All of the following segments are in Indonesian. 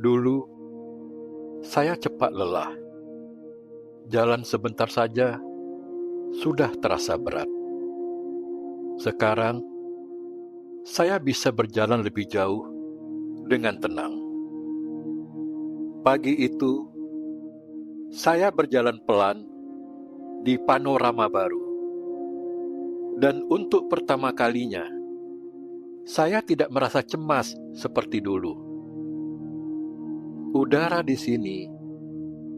Dulu, saya cepat lelah. Jalan sebentar saja sudah terasa berat. Sekarang, saya bisa berjalan lebih jauh dengan tenang. Pagi itu, saya berjalan pelan di panorama baru. Dan untuk pertama kalinya, saya tidak merasa cemas seperti dulu. Udara di sini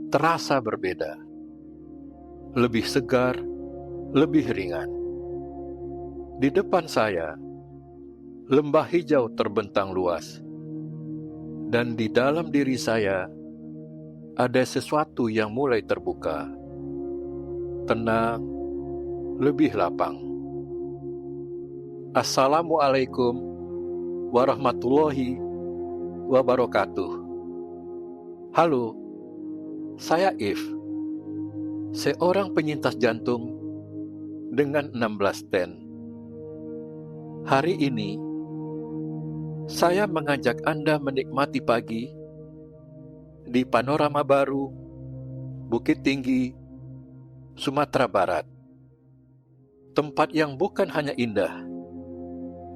terasa berbeda. Lebih segar, lebih ringan. Di depan saya, lembah hijau terbentang luas. Dan di dalam diri saya, ada sesuatu yang mulai terbuka. Tenang, lebih lapang. Assalamualaikum warahmatullahi wabarakatuh. Halo, saya If, seorang penyintas jantung dengan 16 stent. Hari ini, saya mengajak Anda menikmati pagi di panorama baru Bukit Tinggi, Sumatera Barat. Tempat yang bukan hanya indah,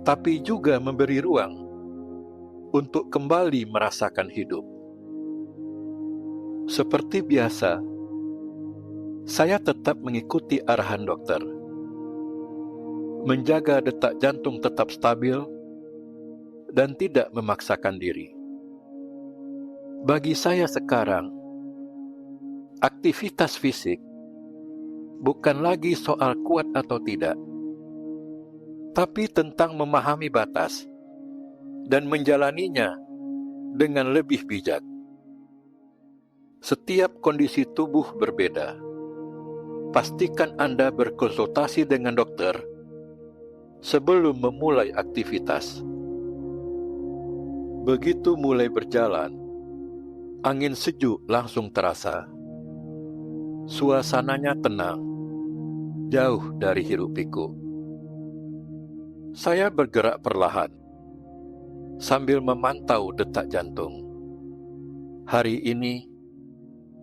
tapi juga memberi ruang untuk kembali merasakan hidup. Seperti biasa, saya tetap mengikuti arahan dokter. Menjaga detak jantung tetap stabil dan tidak memaksakan diri. Bagi saya sekarang, aktivitas fisik bukan lagi soal kuat atau tidak, tapi tentang memahami batas dan menjalaninya dengan lebih bijak. Setiap kondisi tubuh berbeda. Pastikan Anda berkonsultasi dengan dokter sebelum memulai aktivitas. Begitu mulai berjalan, angin sejuk langsung terasa. Suasananya tenang, jauh dari hiruk-pikuk. Saya bergerak perlahan, sambil memantau detak jantung. Hari ini,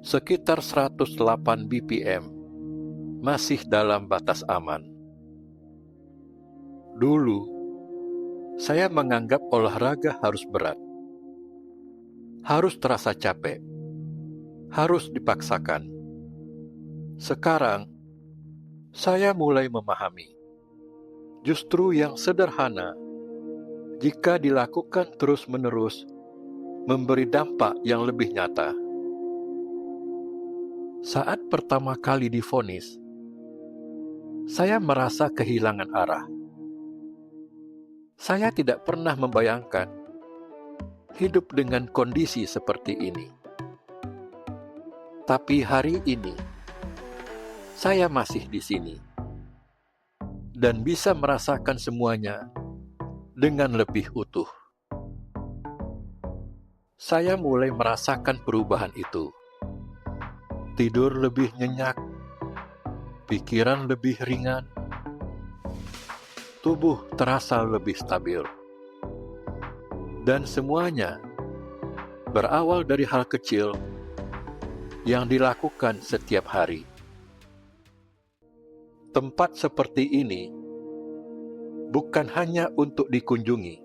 sekitar 108 BPM, masih dalam batas aman. Dulu, saya menganggap olahraga harus berat, harus terasa capek, harus dipaksakan. Sekarang, saya mulai memahami. Justru yang sederhana, jika dilakukan terus-menerus, memberi dampak yang lebih nyata. Saat pertama kali divonis, saya merasa kehilangan arah. Saya tidak pernah membayangkan hidup dengan kondisi seperti ini. Tapi hari ini, saya masih di sini dan bisa merasakan semuanya dengan lebih utuh. Saya mulai merasakan perubahan itu. Tidur lebih nyenyak, pikiran lebih ringan, tubuh terasa lebih stabil. Dan semuanya berawal dari hal kecil yang dilakukan setiap hari. Tempat seperti ini bukan hanya untuk dikunjungi,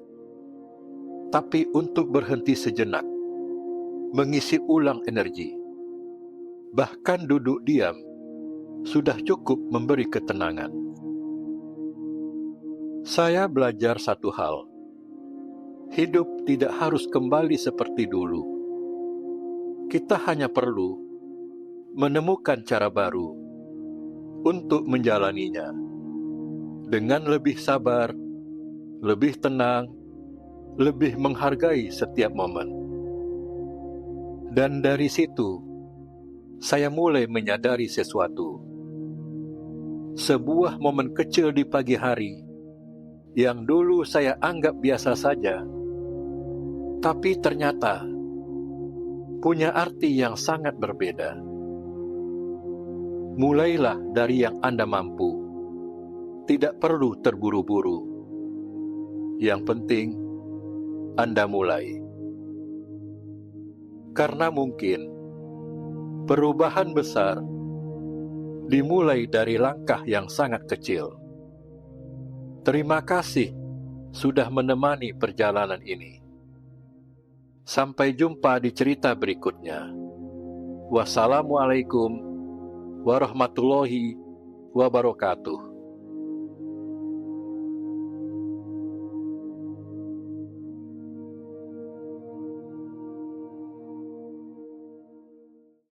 tapi untuk berhenti sejenak, mengisi ulang energi. Bahkan duduk diam sudah cukup memberi ketenangan. Saya belajar satu hal. Hidup tidak harus kembali seperti dulu. Kita hanya perlu menemukan cara baru untuk menjalaninya dengan lebih sabar, lebih tenang, lebih menghargai setiap momen. Dan dari situ, saya mulai menyadari sesuatu. Sebuah momen kecil di pagi hari yang dulu saya anggap biasa saja, tapi ternyata punya arti yang sangat berbeda. Mulailah dari yang Anda mampu. Tidak perlu terburu-buru. Yang penting, Anda mulai. Karena mungkin perubahan besar dimulai dari langkah yang sangat kecil. Terima kasih sudah menemani perjalanan ini. Sampai jumpa di cerita berikutnya. Wassalamualaikum warahmatullahi wabarakatuh.